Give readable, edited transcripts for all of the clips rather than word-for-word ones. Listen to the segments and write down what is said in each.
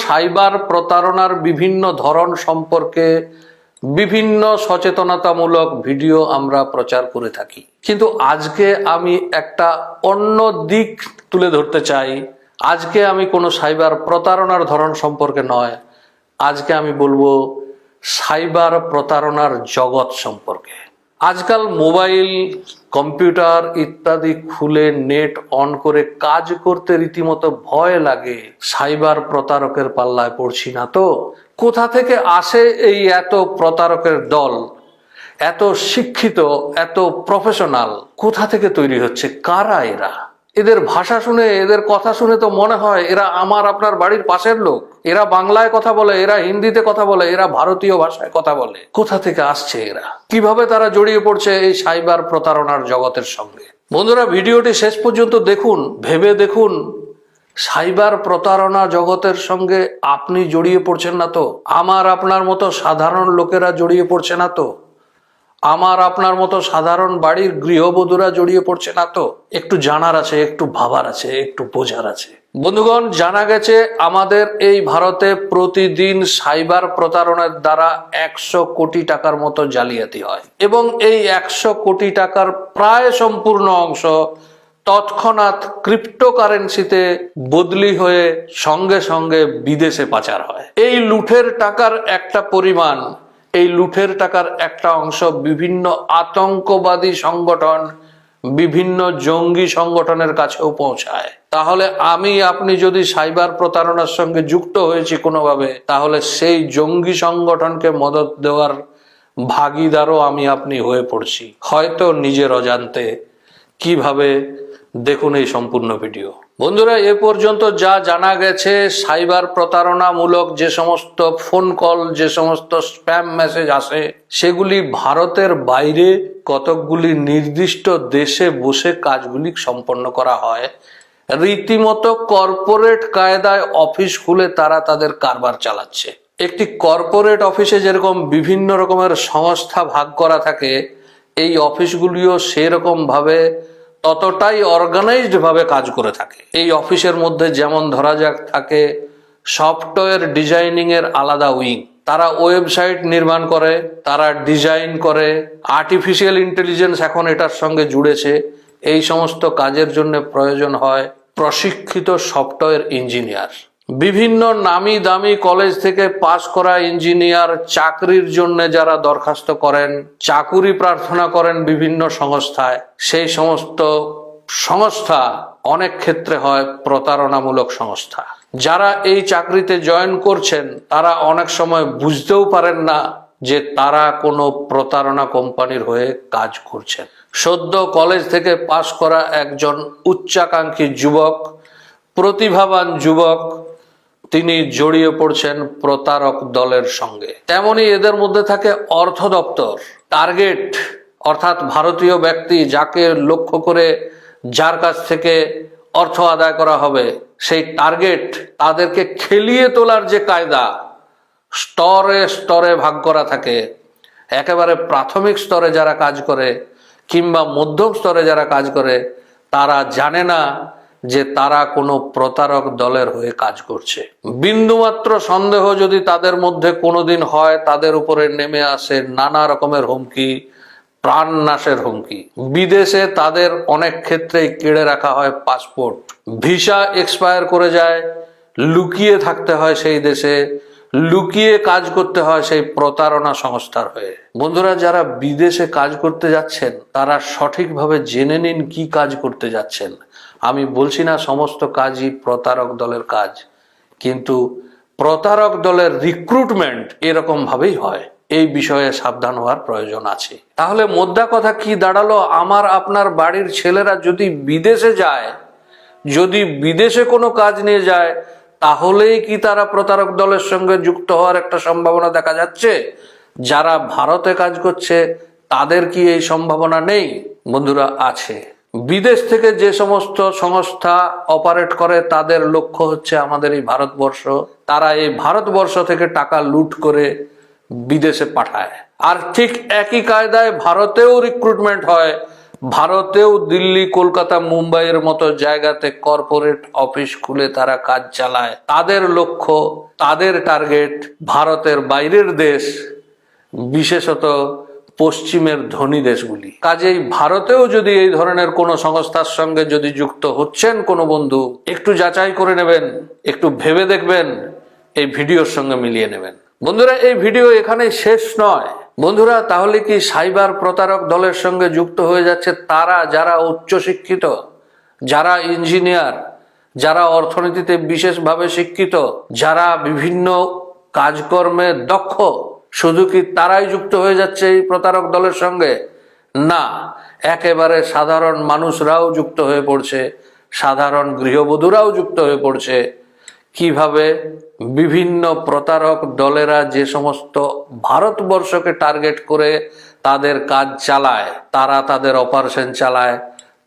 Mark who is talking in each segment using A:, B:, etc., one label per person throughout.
A: Cyber প্রতারণার বিভিন্ন ধরন সম্পর্কে বিভিন্ন সচেতনতামূলক ভিডিও আমরা প্রচার করে থাকি, কিন্তু আজকে আমি একটা অন্য দিক তুলে ধরতে চাই। আজকে আমি কোনো সাইবার প্রতারণার ধরন সম্পর্কে নয়, আজকে আমি বলবো সাইবার প্রতারণার জগৎ সম্পর্কে। আজকাল মোবাইল, কম্পিউটার ইত্যাদি খুলে নেট অন করে কাজ করতে রীতিমতো ভয় লাগে। সাইবার প্রতারকের পাল্লায় পড়ছি না তো? কোথা থেকে আসে এই এত প্রতারকের দল, এত শিক্ষিত, এত প্রফেশনাল? কোথা থেকে তৈরি হচ্ছে? কারা এরা? এদের ভাষা শুনে, এদের কথা শুনে তো মনে হয় এরা আমার আপনার বাড়ির পাশের লোক। এরা বাংলায় কথা বলে, এরা হিন্দিতে কথা বলে, এরা ভারতীয় ভাষায় কথা বলে। কোথা থেকে আসছে এরা? কিভাবে তারা জড়িয়ে পড়ছে এই সাইবার প্রতারণার জগতের সঙ্গে? বন্ধুরা, ভিডিওটি শেষ পর্যন্ত দেখুন, ভেবে দেখুন সাইবার প্রতারণা জগতের সঙ্গে আপনি জড়িয়ে পড়ছেন না তো? আমার আপনার মতো সাধারণ লোকেরা জড়িয়ে পড়ছে না তো? আমার আপনার মতো সাধারণ বাড়ির গৃহবধূরা জড়িয়ে পড়ছে না তো? একটু জানার আছে, একটু ভাবার আছে, একটু বোঝার আছে। বন্ধুগণ, জানা গেছে আমাদের এই ভারতে প্রতিদিন সাইবার প্রতারণার দ্বারা 100 কোটি টাকার মতো জালিয়াতি হয়, এবং এই 100 কোটি টাকার প্রায় সম্পূর্ণ অংশ তৎক্ষণাৎ ক্রিপ্টোকারেন্সিতে বদলি হয়ে সঙ্গে সঙ্গে বিদেশে পাচার হয়। এই লুঠের টাকার একটা পরিমাণ, এই লুঠের টাকার একটা অংশ বিভিন্ন আতঙ্কবাদী সংগঠন, বিভিন্ন জঙ্গি সংগঠনের কাছেও পৌঁছায়। তাহলে আপনি যদি সাইবার প্রতারণার সঙ্গে যুক্ত হয়েছি কোনোভাবে, তাহলে সেই জঙ্গি সংগঠনকে মদত দেওয়ার ভাগীদারও আপনি হয়ে পড়ছি, হয়তো নিজের অজান্তে। কিভাবে? দেখুন এই সম্পূর্ণ ভিডিও। বন্ধুরা, এ পর্যন্ত যা জানা গেছে, সাইবার প্রতারণামূলক যে সমস্ত ফোন কল, যে সমস্ত স্প্যাম মেসেজ আসে, সেগুলি ভারতের বাইরে কতকগুলি নির্দিষ্ট দেশে বসে কাজগুলি সম্পন্ন করা হয়। রীতিমতো কর্পোরেট কায়দায় অফিস খুলে তারা তাদের কারবার চালাচ্ছে। একটি কর্পোরেট অফিসে যেরকম বিভিন্ন রকমের সংস্থা ভাগ করা থাকে, এই অফিসগুলিও সেরকম ভাবে ততটাই অর্গানাইজড ভাবে কাজ করে থাকে। এই অফিসের মধ্যে যেমন ধরা যাক থাকে সফটওয়্যার ডিজাইনিং এর আলাদা উইং, তারা ওয়েবসাইট নির্মাণ করে, তারা ডিজাইন করে, আর্টিফিশিয়াল ইন্টেলিজেন্স এখন এটার সঙ্গে জুড়েছে। এই সমস্ত কাজের জন্য প্রয়োজন হয় প্রশিক্ষিত সফটওয়্যার ইঞ্জিনিয়ার। বিভিন্ন নামি দামি কলেজ থেকে পাশ করা ইঞ্জিনিয়ার চাকরির জন্য যারা দরখাস্ত করেন, চাকুরি প্রার্থনা করেন বিভিন্ন সংস্থায়, সেই সমস্ত সংস্থা অনেক ক্ষেত্রে হয় প্রতারণামূলক সংস্থা। যারা এই চাকরিতে জয়েন করছেন তারা অনেক সময় বুঝতেও পারেন না যে তারা কোনো প্রতারণা কোম্পানির হয়ে কাজ করছেন। সদ্য কলেজ থেকে পাশ করা একজন উচ্চাকাঙ্ক্ষী যুবক, প্রতিভাবান যুবক, তিনি জড়িয়ে পড়ছেন প্রতারক দলের সঙ্গে। তেমনি এদের মধ্যে থাকে অর্থ দপ্তর, টার্গেট অর্থাৎ ভারতীয় ব্যক্তি যাকে লক্ষ্য করে, যার কাছ থেকে অর্থ আদায় করা হবে, সেই টার্গেট তাদেরকে খেলিয়ে তোলার যে কায়দা, স্তরে স্তরে ভাগ করা থাকে। একেবারে প্রাথমিক স্তরে যারা কাজ করে কিংবা মধ্যম স্তরে যারা কাজ করে, তারা জানে না যে তারা কোনো প্রতারক দলের হয়ে কাজ করছে। বিন্দুমাত্র সন্দেহ যদি তাদের মধ্যে কোনোদিন হয়, তাদের উপরে নেমে আসে নানা রকমের হুমকি, প্রাণনাশের হুমকি। বিদেশে তাদের অনেক ক্ষেত্রেই কেড়ে রাখা হয় পাসপোর্ট, ভিসা এক্সপায়ার করে যায়, লুকিয়ে থাকতে হয় সেই দেশে, লুকিয়ে কাজ করতে হয় সেই প্রতারণা সংস্থার হয়ে। বন্ধুরা, যারা বিদেশে কাজ করতে যাচ্ছেন তারা সঠিকভাবে জেনে নিন কি কাজ করতে যাচ্ছেন। আমি বলছি না সমস্ত কাজই প্রতারক দলের কাজ, কিন্তু প্রতারক দলের রিক্রুটমেন্ট এরকম ভাবেই হয়। এই বিষয়ে সাবধান হওয়ার প্রয়োজন আছে। তাহলে মোদ্দা কথা কি দাঁড়ালো? আমার আপনার বাড়ির ছেলেরা যদি বিদেশে যায়, যদি বিদেশে কোনো কাজ নিয়ে যায়, তাহলেই কি তারা প্রতারক দলের সঙ্গে যুক্ত হওয়ার একটা সম্ভাবনা দেখা যাচ্ছে? যারা ভারতে কাজ করছে তাদের কি এই সম্ভাবনা নেই? বন্ধুরা, আছে। বিদেশ থেকে যে সমস্ত সংস্থা অপারেট করে তাদের লক্ষ্য হচ্ছে আমাদের এই ভারতবর্ষ। তারা এই ভারতবর্ষ থেকে টাকা লুট করে বিদেশে পাঠায়। আর ঠিক একই কায়দায় ভারতেও রিক্রুটমেন্ট হয়, ভারতেও দিল্লি, কলকাতা, মুম্বাইয়ের মতো জায়গাতে কর্পোরেট অফিস খুলে তারা কাজ চালায়। তাদের লক্ষ্য, তাদের টার্গেট ভারতের বাইরের দেশ, বিশেষত পশ্চিমের ধনী দেশগুলি। কাজেই ভারতেও যদি এই ধরনের কোনো সংস্থার সঙ্গে যদি যুক্ত হচ্ছেন কোনো বন্ধু, একটু যাচাই করে নেবেন, একটু ভেবে দেখবেন, এই ভিডিওর সঙ্গে মিলিয়ে নেবেন। বন্ধুরা, এই ভিডিও এখানেই শেষ নয়। বন্ধুরা, তাহলে কি সাইবার প্রতারক দলের সঙ্গে যুক্ত হয়ে যাচ্ছে তারা যারা উচ্চশিক্ষিত, যারা ইঞ্জিনিয়ার, যারা অর্থনীতিতে বিশেষভাবে শিক্ষিত, যারা বিভিন্ন কাজকর্মে দক্ষ, শুধু কি তারাই যুক্ত হয়ে যাচ্ছে এই প্রতারক দলের সঙ্গে? না, একেবারে সাধারণ মানুষরাও যুক্ত হয়ে পড়ছে, সাধারণ গৃহবধূরাও যুক্ত হয়ে পড়ছে। কিভাবে? বিভিন্ন প্রতারক দলেরা যে সমস্ত ভারতবর্ষকে টার্গেট করে তাদের কাজ চালায়, তারা তাদের অপারেশন চালায়,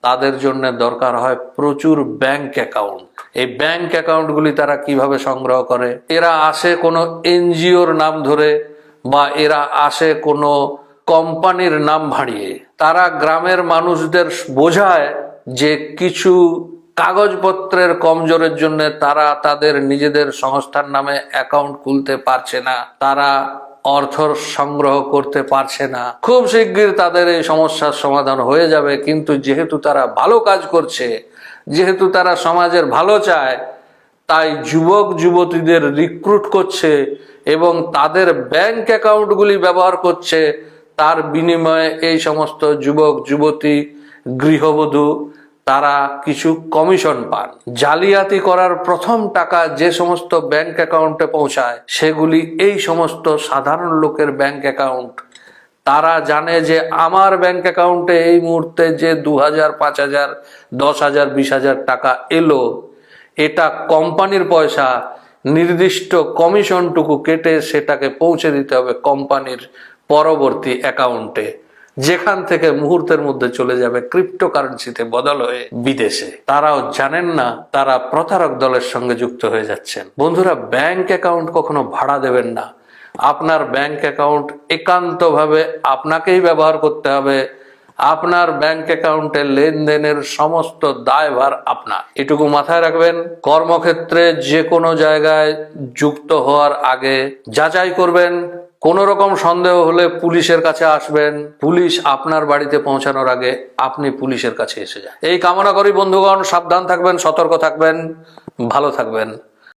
A: তাদের জন্য দরকার হয় প্রচুর ব্যাংক অ্যাকাউন্ট। এই ব্যাংক অ্যাকাউন্টগুলি তারা কিভাবে সংগ্রহ করে? এরা আসে কোনো এনজিওর নাম ধরে, বা এরা আসে কোনো কোম্পানির নাম ভাড়িয়ে। তারা গ্রামের মানুষদের বোঝায় যে কিছু কাগজপত্রের কমজোরের জন্য তারা তাদের নিজেদের সংস্থার নামে অ্যাকাউন্ট খুলতে পারছে না, তারা অর্থ সংগ্রহ করতে পারছে না। খুব শিগগির তাদের এই সমস্যার সমাধান হয়ে যাবে। কিন্তু যেহেতু তারা ভালো কাজ করছে, যেহেতু তারা সমাজের ভালো চায়, তাই যুবক যুবতীদের রিক্রুট করছে এবং তাদের ব্যাংক অ্যাকাউন্টগুলি ব্যবহার করছে। তার বিনিময়ে এই সমস্ত যুবক যুবতী, গৃহবধূ তারা কিছু কমিশন পান। জালিয়াতি করার প্রথম টাকা যে সমস্ত ব্যাংক অ্যাকাউন্টে পৌঁছায়, সেগুলি এই সমস্ত সাধারণ লোকের ব্যাংক অ্যাকাউন্ট। তারা জানে যে আমার ব্যাংক অ্যাকাউন্টে এই মুহূর্তে যে 2000, 5000, 10,000, 20,000 টাকা এলো, এটা কোম্পানির পয়সা। নির্দিষ্ট কমিশনটুকু কেটে সেটাকে পৌঁছে দিতে হবে কোম্পানির পরবর্তী অ্যাকাউন্টে, যেখান থেকে মুহূর্তের মধ্যে চলে যাবে ক্রিপ্টোকারেন্সিতে বদল হয়ে বিদেশে। তারাও জানেন না তারা প্রতারক দলের সঙ্গে যুক্ত হয়ে যাচ্ছেন। বন্ধুরা, ব্যাংক অ্যাকাউন্ট কখনো ভাড়া দেবেন না। আপনার ব্যাংক অ্যাকাউন্ট একান্তভাবে আপনাকেই ব্যবহার করতে হবে। আপনার ব্যাংক অ্যাকাউন্টে লেনদেনের সমস্ত দায়ভার আপনার। এটুকু মাথায় রাখবেন। কর্মক্ষেত্রে যে কোনো জায়গায় যুক্ত হওয়ার আগে যাচাই করবেন। কোনো রকম সন্দেহ হলে পুলিশের কাছে আসবেন। পুলিশ আপনার বাড়িতে পৌঁছানোর আগে আপনি পুলিশের কাছে এসে যান। এই কামনা করি বন্ধুগণ, সাবধান থাকবেন, সতর্ক থাকবেন, ভালো থাকবেন।